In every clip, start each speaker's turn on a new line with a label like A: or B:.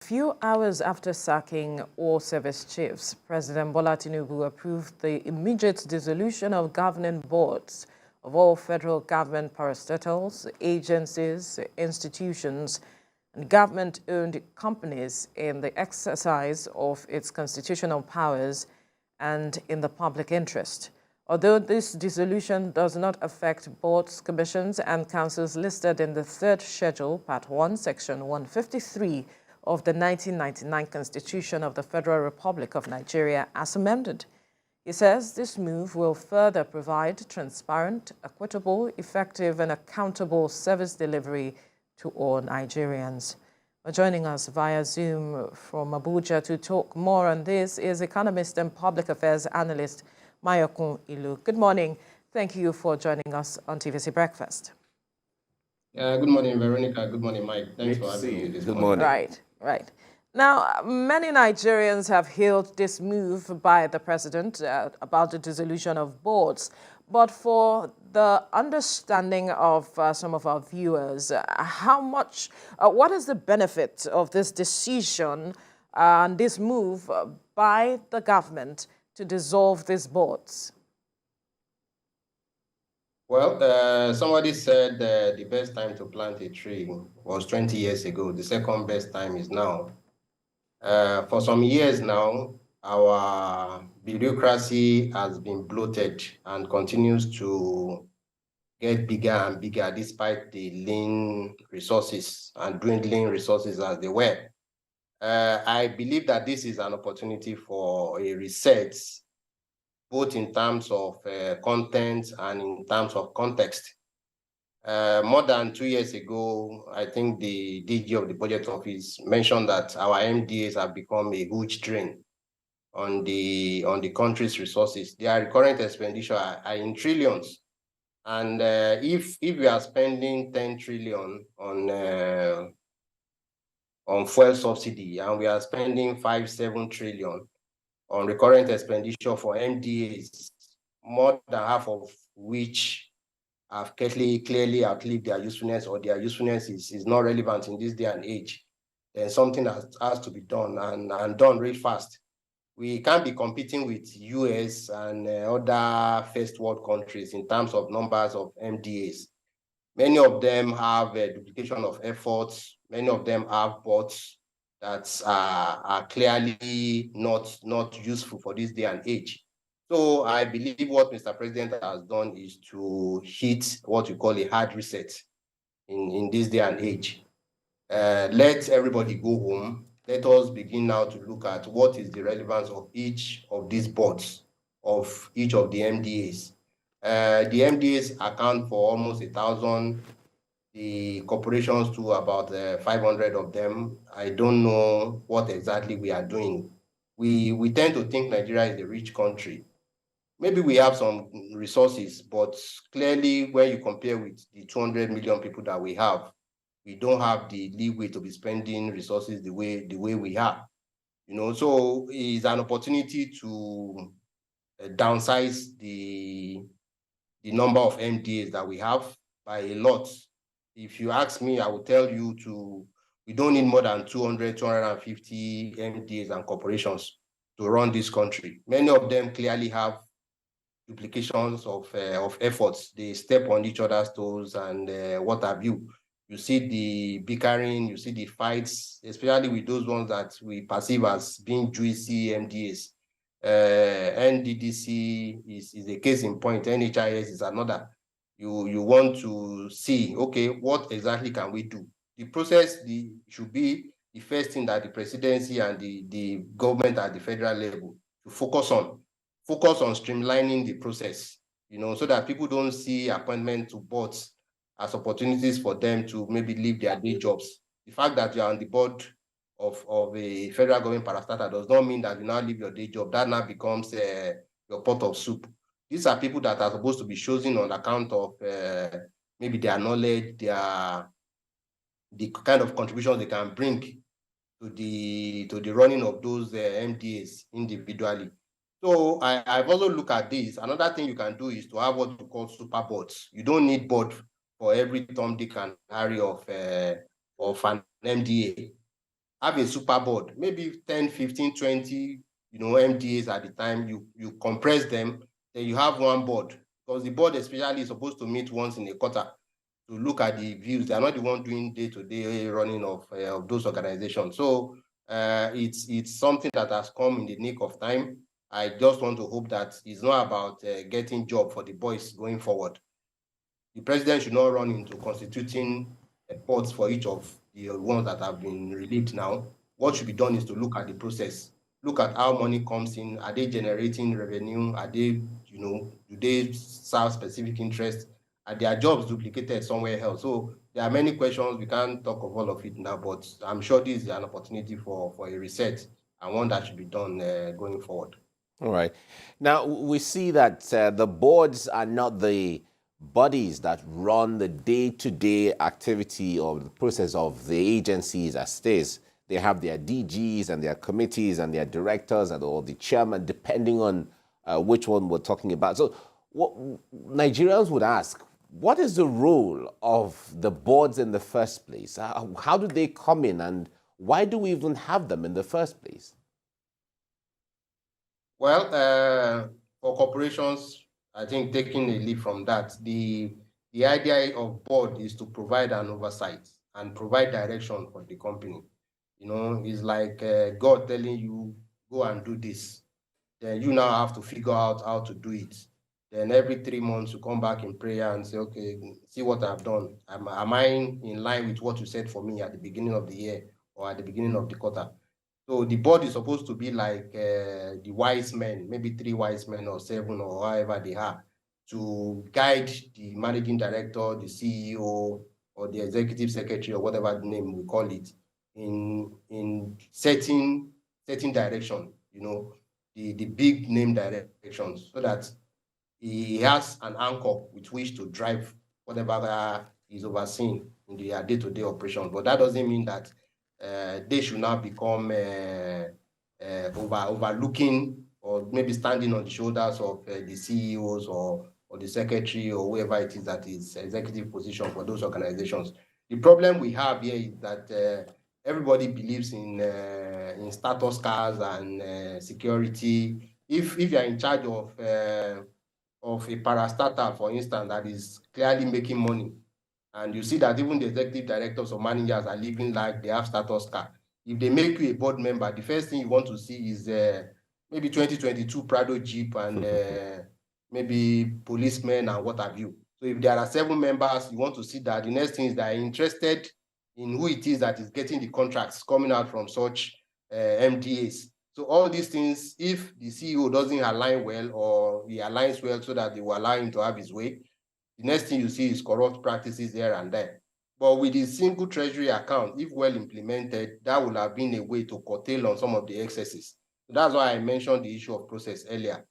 A: Few hours after sacking all service chiefs, President Bola Tinubu approved the immediate dissolution of governing boards of all federal government parastatals, agencies, institutions, and government-owned companies in the exercise of its constitutional powers and in the public interest. Although this dissolution does not affect boards, commissions, and councils listed in the third schedule, Part 1, Section 153 of the 1999 Constitution of the Federal Republic of Nigeria as amended. He says this move will further provide transparent, equitable, effective, and accountable service delivery to all Nigerians. Joining us via Zoom from Abuja to talk more on this is economist and public affairs analyst Mayokun Ilu. Good morning. Thank you for joining us on TVC Breakfast.
B: Good morning, Veronica. Good morning, Mike. Thanks for having me this morning.
A: Right. Now, many Nigerians have hailed this move by the president about the dissolution of boards. But for the understanding of some of our viewers, what is the benefit of this decision and this move by the government to dissolve these boards?
B: Well, somebody said the best time to plant a tree was 20 years ago. The second best time is now. For some years now, our bureaucracy has been bloated and continues to get bigger and bigger despite the lean resources and dwindling resources as they were. I believe that this is an opportunity for a reset, both in terms of content and in terms of context. More than 2 years ago, I think the DG of the Budget Office mentioned that our MDAs have become a huge drain on the country's resources. Their recurrent expenditure are in trillions. And if we are spending 10 trillion on fuel subsidy and we are spending 5-7 trillion on recurrent expenditure for MDAs, more than half of which have clearly outlived their usefulness, or their usefulness is not relevant in this day and age, then something has to be done and done really fast. We can't be competing with US and other first world countries in terms of numbers of MDAs. Many of them have a duplication of efforts. Many of them have bots that are clearly not useful for this day and age. So I believe what Mr. President has done is to hit what we call a hard reset in this day and age. Let everybody go home. Let us begin now to look at what is the relevance of each of these boards, of each of the MDAs. The MDAs account for almost 1,000, the corporations to about 500 of them. I don't know what exactly we are doing. We tend to think Nigeria is a rich country. Maybe we have some resources, but clearly when you compare with the 200 million people that we have, we don't have the leeway to be spending resources the way we have. So it's an opportunity to downsize the number of MDAs that we have by a lot. If you ask me, I will tell you we don't need more than 200, 250 MDAs and corporations to run this country. Many of them clearly have duplications of efforts. They step on each other's toes and what have you. You see the bickering, you see the fights, especially with those ones that we perceive as being juicy MDAs. NDDC is a case in point, NHIS is another. You want to see, okay, what exactly can we do? The process should be the first thing that the presidency and the government at the federal level to focus on streamlining the process, so that people don't see appointment to boards as opportunities for them to maybe leave their day jobs. The fact that you are on the board of a federal government parastatal does not mean that you now leave your day job. That now becomes your pot of soup. These are people that are supposed to be chosen on account of maybe their knowledge, the kind of contributions they can bring to the running of those MDAs individually. So I've also looked at this. Another thing you can do is to have what we call super boards. You don't need board for every Tom, Dick, and Harry of an MDA. have a super board, maybe 10, 15, 20, MDAs at the time. You compress them, then you have one board, because the board especially is supposed to meet once in a quarter to look at the views. They are not the one doing day-to-day running of those organizations. So it's something that has come in the nick of time. I just want to hope that it's not about getting job for the boys going forward. The president should not run into constituting boards for each of the ones that have been relieved now. What should be done is to look at the process, look at how money comes in. Are they generating revenue? Are they, do they serve specific interests? Are their jobs duplicated somewhere else? So there are many questions. We can't talk of all of it now, but I'm sure this is an opportunity for a reset and one that should be done going forward.
C: All right. Now, we see that the boards are not the bodies that run the day-to-day activity or the process of the agencies as it is. They have their DGs and their committees and their directors and or the chairman, depending on which one we're talking about. So what Nigerians would ask, what is the role of the boards in the first place? How do they come in, and why do we even have them in the first place?
B: Well, for corporations, I think taking a lead from that, the idea of board is to provide an oversight and provide direction for the company. It's like God telling you, go and do this. Then you now have to figure out how to do it. Then every 3 months you come back in prayer and say, okay, see what I've done. Am I in line with what you said for me at the beginning of the year or at the beginning of the quarter? So the board is supposed to be like the wise men, maybe 3 wise men or 7 or however they are, to guide the managing director, the CEO, or the executive secretary, or whatever name we call it, in setting direction, the big name directions, so that he has an anchor with which to drive whatever is overseen in their day-to-day operations. But that doesn't mean that they should now become overlooking or maybe standing on the shoulders of the CEOs or the secretary or whoever it is that is executive position for those organizations. The problem we have here is that everybody believes in status cars and security. If you are in charge of a parastatal, for instance, that is clearly making money, and you see that even the executive directors or managers are living like they have status car. If they make you a board member, the first thing you want to see is maybe 2022 Prado Jeep and maybe policemen and what have you. So if there are 7 members, you want to see that the next thing is that are interested in who it is that is getting the contracts coming out from such MDAs. So all these things, if the CEO doesn't align well or he aligns well so that they will allow him to have his way, the next thing you see is corrupt practices here and there. But with the single treasury account, if well implemented, that would have been a way to curtail on some of the excesses. So that's why I mentioned the issue of process earlier.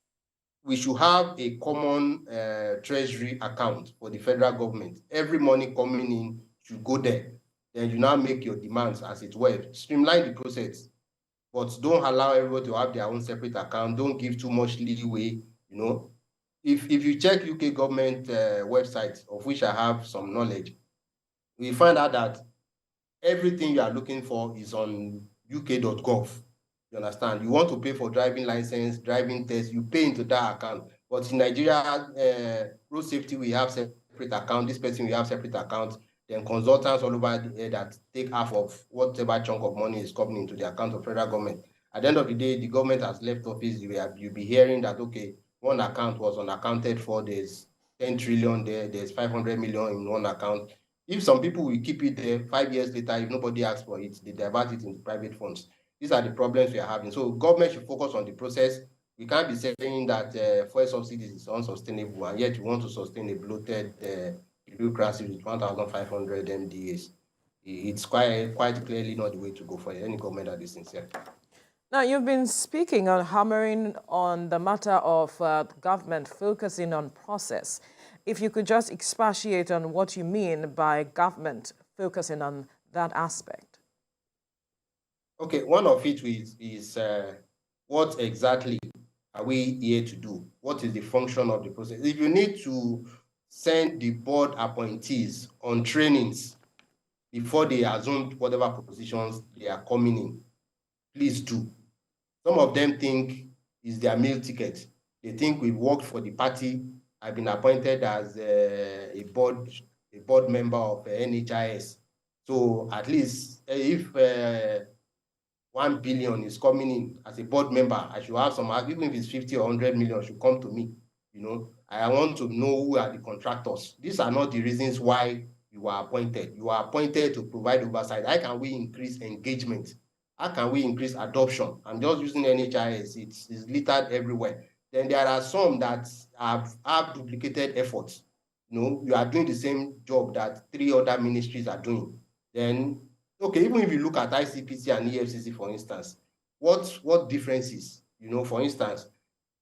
B: We should have a common treasury account for the federal government. Every money coming in should go there. Then you now make your demands as it were. Streamline the process, but don't allow everybody to have their own separate account. Don't give too much leeway, If you check UK government website, of which I have some knowledge, we find out that everything you are looking for is on uk.gov. You understand? You want to pay for driving license, driving test, you pay into that account. But in Nigeria, road safety, we have separate account. This person, we have separate account. Then consultants all over the air that take half of whatever chunk of money is coming into the account of federal government. At the end of the day, the government has left office. You'll be hearing that, okay, one account was unaccounted for. There's 10 trillion there. There's 500 million in one account. If some people will keep it there, 5 years later, if nobody asks for it, they divert it into private funds. These are the problems we are having. So government should focus on the process. We can't be saying that fuel subsidies is unsustainable, and yet we want to sustain a bloated bureaucracy with 1,500 MDAs. It's quite clearly not the way to go for any government that is sincere.
A: Now, you've been speaking on hammering on the matter of government focusing on process. If you could just expatiate on what you mean by government focusing on that aspect.
B: Okay, one of it is what exactly are we here to do? What is the function of the process? If you need to send the board appointees on trainings before they assumed whatever positions they are coming in. Please do. Some of them think it's their meal ticket. They think we've worked for the party. I've been appointed as a board member of NHIS. So at least if 1 billion is coming in as a board member, I should have some, even if it's 50 or 100 million, should come to me. You know, I want to know who are the contractors. These are not the reasons why you are appointed. You are appointed to provide oversight. How can we increase engagement? How can we increase adoption? I'm just using NHIS. It's littered everywhere. Then there are some that have duplicated efforts. You know, you are doing the same job that 3 other ministries are doing. Then, okay, even if you look at ICPC and EFCC, for instance, what differences? You know, for instance,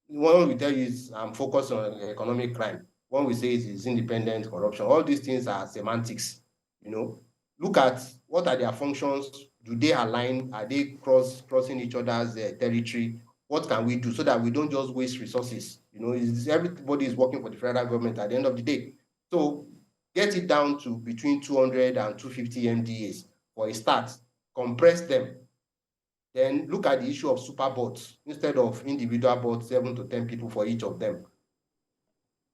B: one we tell you is I'm focused on economic crime. One we say is independent corruption. All these things are semantics. You know, look at what are their functions. Do they align? Are they crossing each other's territory? What can we do so that we don't just waste resources? You know, everybody is working for the federal government at the end of the day. So get it down to between 200 and 250 MDAs for a start. Compress them. Then look at the issue of super boards instead of individual boards, 7 to 10 people for each of them.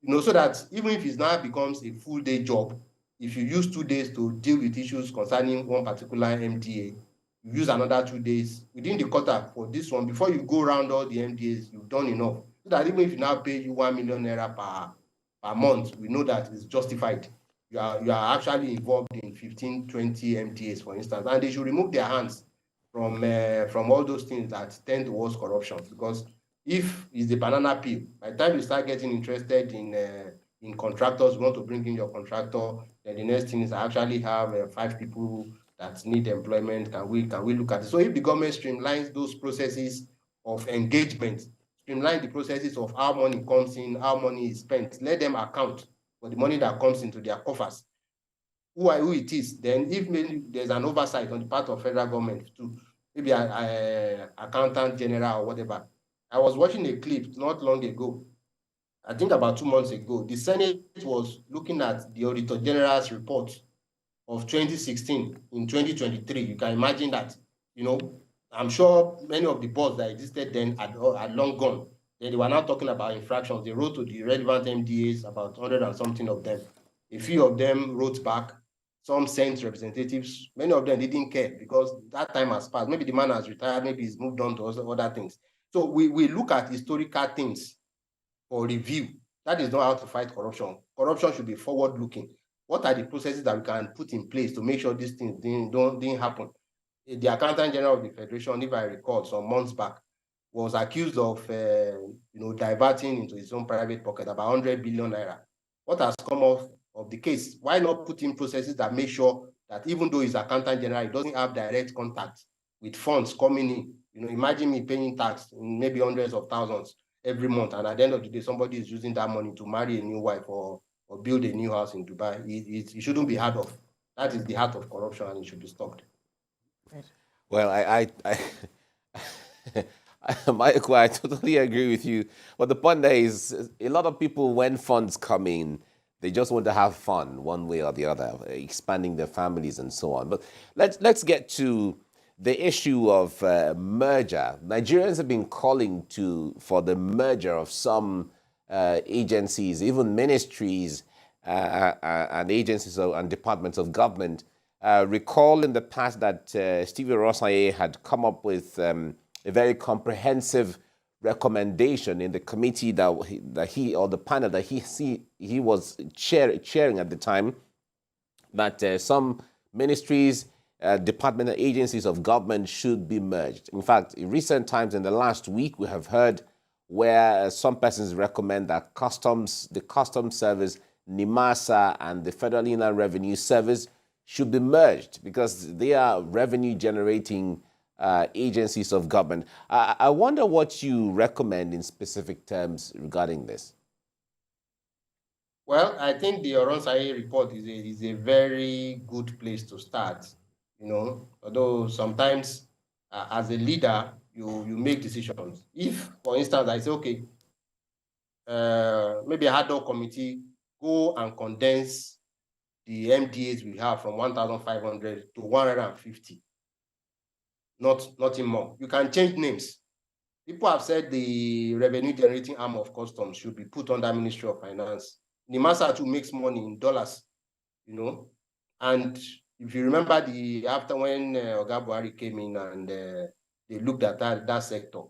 B: You know, so that even if it now becomes a full day job, if you use 2 days to deal with issues concerning one particular MDA, you use another 2 days within the quarter for this one. Before you go around all the MDAs, you've done enough. So that even if you now pay you 1 million naira per month, we know that it's justified. You are actually involved in 15, 20 MDAs, for instance, and they should remove their hands from all those things that tend towards corruption. Because if it's the banana peel, by the time you start getting interested in contractors, you want to bring in your contractor, then the next thing is I actually have 5 people that need employment. Can we look at it? So if the government streamlines those processes of engagement, streamline the processes of how money comes in, how money is spent, let them account for the money that comes into their coffers, who it is, then if maybe there's an oversight on the part of federal government too, maybe an accountant general or whatever. I was watching a clip not long ago, I think about 2 months ago. The Senate was looking at the Auditor General's report of 2016 in 2023. You can imagine that, you know, I'm sure many of the boards that existed then had long gone. Then they were now talking about infractions. They wrote to the relevant MDAs, about 100 and something of them. A few of them wrote back. Some sent representatives. Many of them didn't care because that time has passed. Maybe the man has retired. Maybe he's moved on to other things. So we look at historical things for review. That is not how to fight corruption. Corruption should be forward-looking. What are the processes that we can put in place to make sure these things didn't happen? The Accountant General of the Federation, if I recall, some months back, was accused of diverting into his own private pocket about 100 billion naira. What has come off of the case? Why not put in processes that make sure that even though he's Accountant General, he doesn't have direct contact with funds coming in? You know, imagine me paying tax in maybe hundreds of thousands every month, and at the end of the day, somebody is using that money to marry a new wife or build a new house in Dubai. It shouldn't be heard of. That is the heart of corruption, and it should be stopped.
C: Well, Michael, I totally agree with you. But the point there is, a lot of people, when funds come in, they just want to have fun one way or the other, expanding their families and so on. But let's get to the issue of merger. Nigerians have been calling for the merger of some agencies, even ministries and agencies and departments of government. Recall in the past that Stephen Rosaye had come up with a very comprehensive recommendation in the committee that he or the panel that he was chairing at the time, that some ministries, department and agencies of government should be merged. In fact, in recent times, in the last week, we have heard where some persons recommend that the Customs Service, NIMASA, and the Federal Inland Revenue Service should be merged because they are revenue-generating agencies of government. I wonder what you recommend in specific terms regarding this.
B: Well, I think the Oronsai report is a very good place to start. You know, although sometimes as a leader, you make decisions. If, for instance, I say, okay, maybe a ad hoc committee, go and condense the MDAs we have from 1,500 to 150. Nothing more. You can change names. People have said the revenue generating arm of customs should be put under Ministry of Finance. The Nimasa too makes money in dollars, And if you remember after when Oga Buhari came in and they looked at that sector,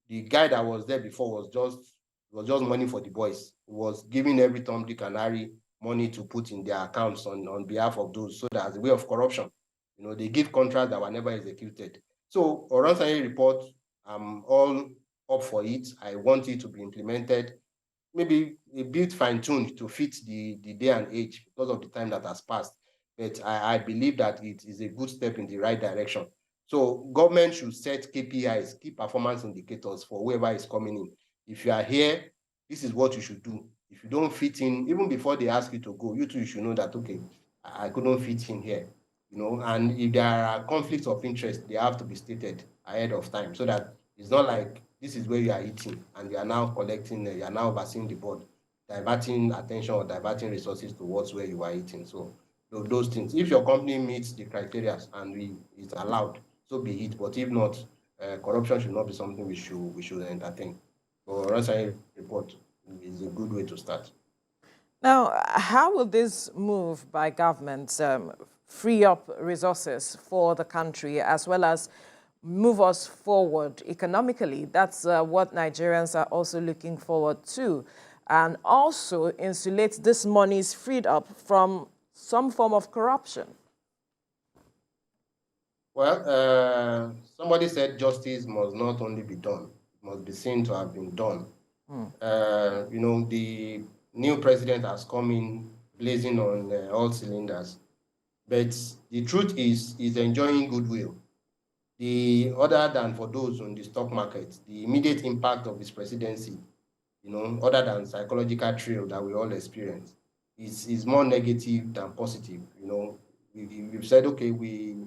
B: the guy that was there before was just money for the boys. He was giving every Tom, Dick, and Harry money to put in their accounts on behalf of those, so that as a way of corruption. They give contracts that were never executed. So Oronsaye report, I'm all up for it. I want it to be implemented, maybe a bit fine-tuned to fit the day and age because of the time that has passed. But I believe that it is a good step in the right direction. So government should set KPIs, key performance indicators, for whoever is coming in. If you are here, this is what you should do. If you don't fit in, even before they ask you to go, you too, you should know that, okay, I couldn't fit in here. And if there are conflicts of interest, they have to be stated ahead of time, so that it's not like this is where you are eating and you are now collecting, you are now overseeing the board, diverting attention or diverting resources towards where you are eating. So those things, if your company meets the criteria and it's allowed, so be it. But if not, corruption should not be something we should entertain. So Ransai report is a good way to start.
A: Now, how will this move by government free up resources for the country, as well as move us forward economically? That's what Nigerians are also looking forward to. And also insulate this monies freed up from some form of corruption.
B: Well, somebody said justice must not only be done, it must be seen to have been done. The new president has come in blazing on all cylinders. But the truth is, he's enjoying goodwill. Other than for those on the stock market, the immediate impact of his presidency, other than psychological thrill that we all experience, is more negative than positive. We've said, okay, we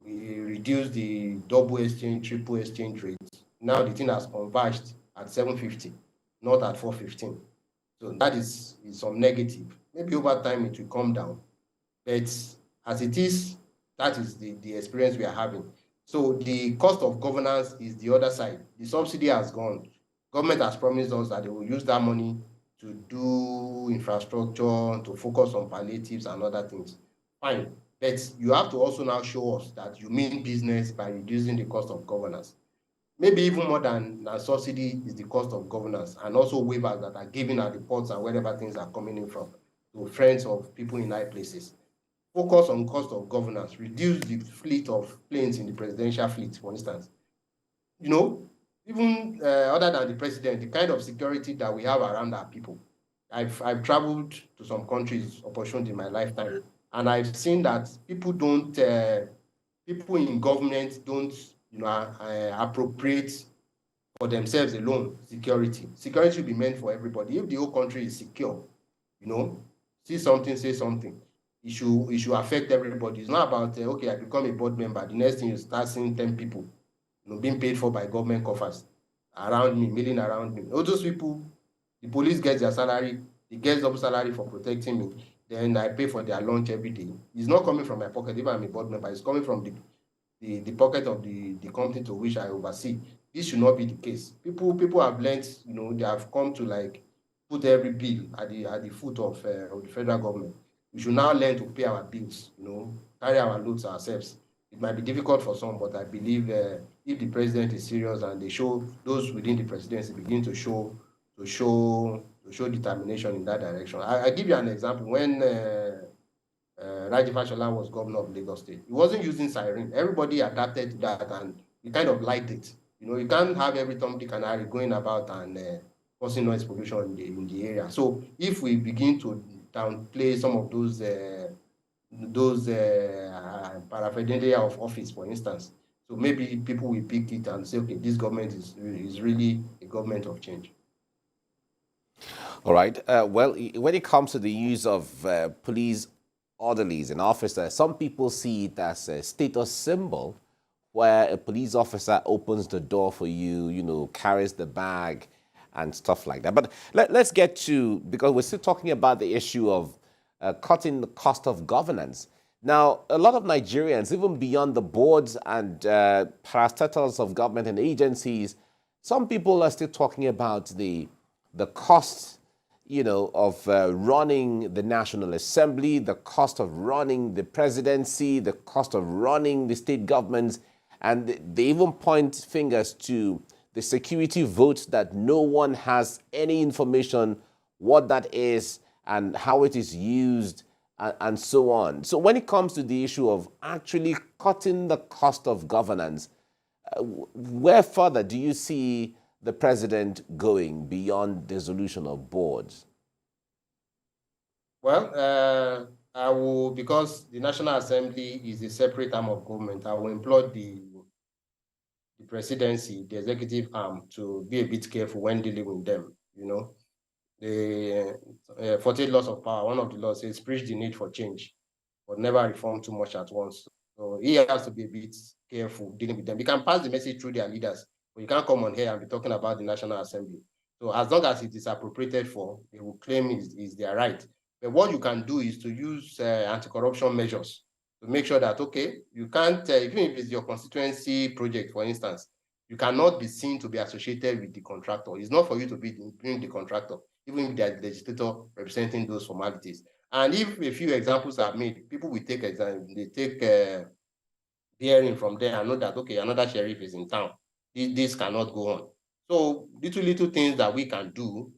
B: reduced the double exchange, triple exchange rates. Now the thing has converged at 750, not at 415. So that is some negative. Maybe over time it will come down. But as it is, that is the experience we are having. So the cost of governance is the other side. The subsidy has gone. Government has promised us that they will use that money to do infrastructure, to focus on palliatives and other things. Fine. But you have to also now show us that you mean business by reducing the cost of governance. Maybe even more than subsidy is the cost of governance, and also waivers that are given at the ports and wherever things are coming in from, to friends of people in high places. Focus on cost of governance, reduce the fleet of planes in the presidential fleet, for instance. Even other than the president, the kind of security that we have around our people. I've traveled to some countries, opportunity in my lifetime, and I've seen that people in government don't, appropriate for themselves alone security. Security should be meant for everybody. If the whole country is secure, see something, say something. It should affect everybody. It's not about, okay, I become a board member. The next thing you start seeing 10 people, being paid for by government coffers around me, milling around me. All those people, the police gets their salary, they get double salary for protecting me. Then I pay for their lunch every day. It's not coming from my pocket, if I'm a board member. It's coming from the pocket of the company to which I oversee. This should not be the case. People have learned, they have come to put every bill at the foot of the federal government. We should now learn to pay our bills, carry our loads ourselves. It might be difficult for some, but I believe if the president is serious and they show, those within the presidency begin to show determination in that direction. I give you an example. When Raji Fashola was governor of Lagos State, he wasn't using siren. Everybody adapted to that, and he kind of liked it. You can't have every Tom, Dick, and Harry going about and causing noise pollution in the area. So if we begin to downplay some of those paraphernalia of office, for instance, so maybe people will pick it and say, okay, this government is really a government of change.
C: All right. Well, when it comes to the use of police orderlies and officers, some people see it as a status symbol, where a police officer opens the door for you, carries the bag and stuff like that. But let's get to, because we're still talking about the issue of cutting the cost of governance. Now, a lot of Nigerians, even beyond the boards and parastatals of government and agencies, some people are still talking about the cost, of running the National Assembly, the cost of running the presidency, the cost of running the state governments, and they even point fingers to the security votes that no one has any information what that is and how it is used and so on. So when it comes to the issue of actually cutting the cost of governance, where further do you see the president going beyond dissolution of boards?
B: Well, I will, because the National Assembly is a separate arm of government, I will implore the presidency, the executive arm, to be a bit careful when dealing with them. The 48 laws of power, one of the laws says preach the need for change, but never reform too much at once. So he has to be a bit careful dealing with them. You can pass the message through their leaders, but you can't come on here and be talking about the National Assembly. So as long as it is appropriated for, they will claim is their right. But what you can do is to use anti-corruption measures to make sure that, okay, you can't, even if it's your constituency project, for instance, you cannot be seen to be associated with the contractor. It's not for you to be the contractor, even if they are the legislator representing those formalities. And if a few examples are made, people will take bearing from there and know that, okay, another sheriff is in town. This cannot go on. So little things that we can do,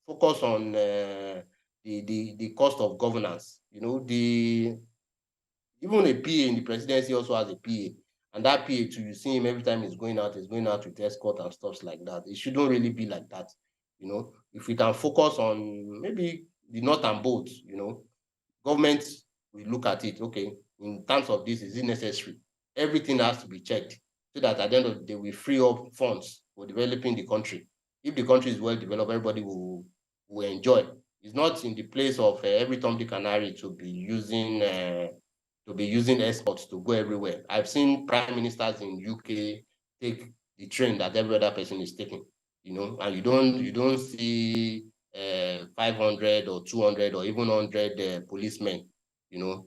B: focus on the cost of governance. Even a PA in the presidency also has a PA. And that PA, too, you see him every time he's going out with escort and stuff like that. It shouldn't really be like that. If we can focus on maybe the nut and bolt, government will look at it, okay, in terms of this, is it necessary? Everything has to be checked so that at the end of the day, we free up funds for developing the country. If the country is well developed, everybody will enjoy. It's not in the place of every Tom, Dick, and Harry to be using escorts to go everywhere. I've seen prime ministers in UK take the train that every other person is taking, and you don't see 500 or 200 or even 100 policemen,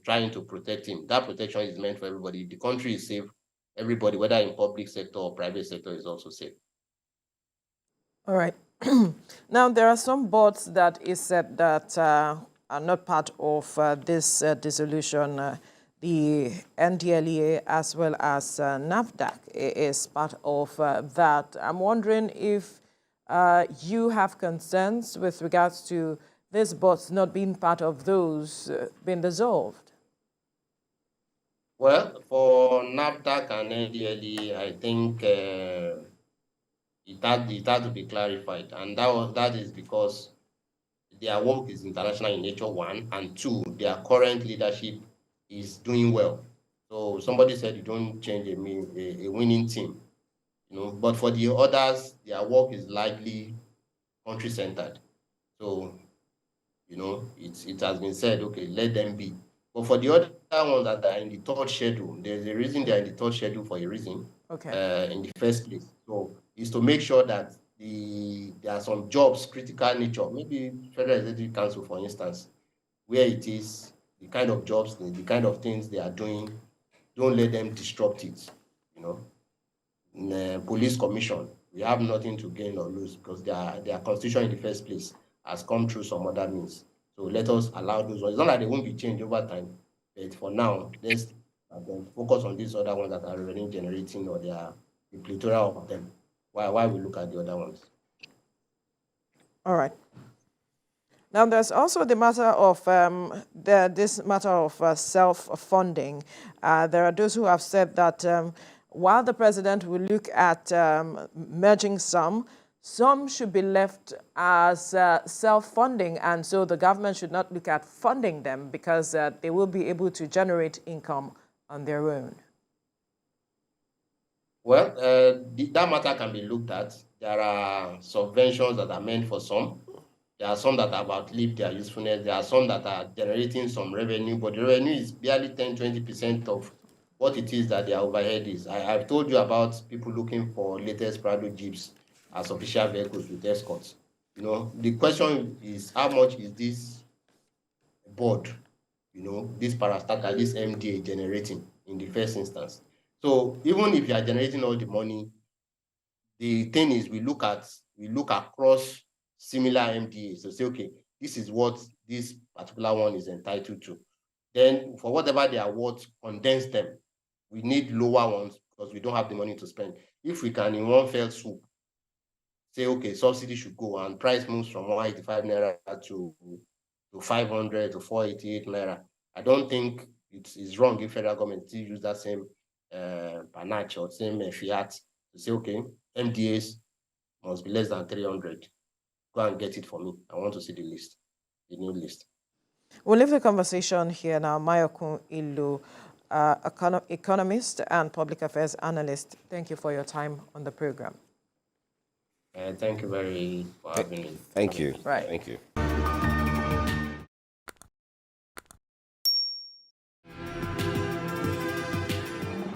B: trying to protect him. That protection is meant for everybody. If the country is safe, everybody, whether in public sector or private sector, is also safe.
A: All right. Now, there are some boards that is said that are not part of this dissolution. The NDLEA as well as NAFDAC is part of that. I'm wondering if you have concerns with regards to this boards not being part of those being dissolved.
B: Well, for NAFDAC and NDLEA, I think it had to be clarified, and that is because their work is international in nature, one, and two, their current leadership is doing well. So somebody said you don't change a winning team, but for the others, their work is likely country-centered. So, it has been said, okay, let them be. But for the other ones that are in the third schedule, there's a reason they're in the third schedule for a reason. Okay. In the first place. So is to make sure that there are some jobs, critical nature, maybe Federal Executive Council, for instance, where it is the kind of jobs, the kind of things they are doing, don't let them disrupt it. In the police commission, we have nothing to gain or lose because their constitution in the first place has come through some other means. So let us allow those ones. It's not like they won't be changed over time, but for now, let's focus on these other ones that are revenue generating, or they are the plethora of them. Why we look at the other ones?
A: All right. Now, there's also the matter of this matter of self-funding. There are those who have said that while the president will look at merging some should be left as self-funding, and so the government should not look at funding them because they will be able to generate income on their own.
B: Well, that matter can be looked at. There are subventions that are meant for some. There are some that have outlived their usefulness. There are some that are generating some revenue, but the revenue is barely 10–20% of what it is that their overhead is. I've told you about people looking for latest Prado Jeeps as official vehicles with escorts. The question is, how much is this board, this parastatal, this MDA generating in the first instance. So even if you are generating all the money, the thing is we look across similar MDAs to say, okay, this is what this particular one is entitled to. Then for whatever they are worth, condense them. We need lower ones because we don't have the money to spend. If we can, in one fell swoop, say, okay, subsidy should go and price moves from 185 naira to 500 to 488 naira. I don't think it's wrong if federal government still use that same panache or same fiat to say, okay, MDAs must be less than 300. Go and get it for me. I want to see the list, the new list.
A: We'll leave the conversation here now. Mayokun Ilu, economist and public affairs analyst, thank you for your time on the program.
B: Thank you for having me.
C: Thank you.
A: Right.
C: Thank you.